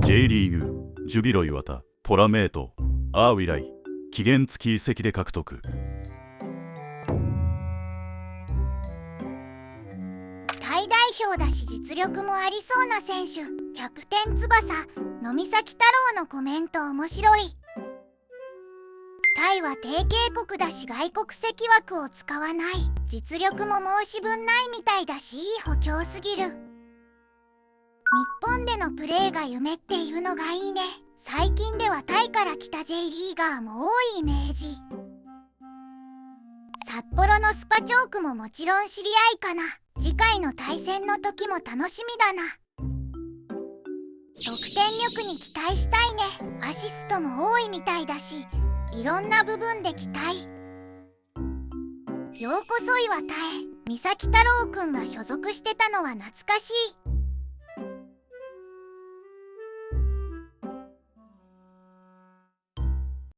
J リーグ、ジュビロ磐田、トラメート、アーウィライ、期限付き移籍で獲得。タイ代表だし実力もありそうな選手。キャプテン翼、野見崎太郎のコメント面白い。タイは提携国だし外国籍枠を使わない。実力も申し分ないみたいだし、いい補強すぎる。日本でのプレーが夢っていうのがいいね。最近ではタイから来た J リーガーも多いイメージ。札幌のスパチョークももちろん知り合いかな。次回の対戦の時も楽しみだな。得点力に期待したいね。アシストも多いみたいだし、いろんな部分で期待。ようこそ磐田へ。三崎太郎くんが所属してたのは懐かしい。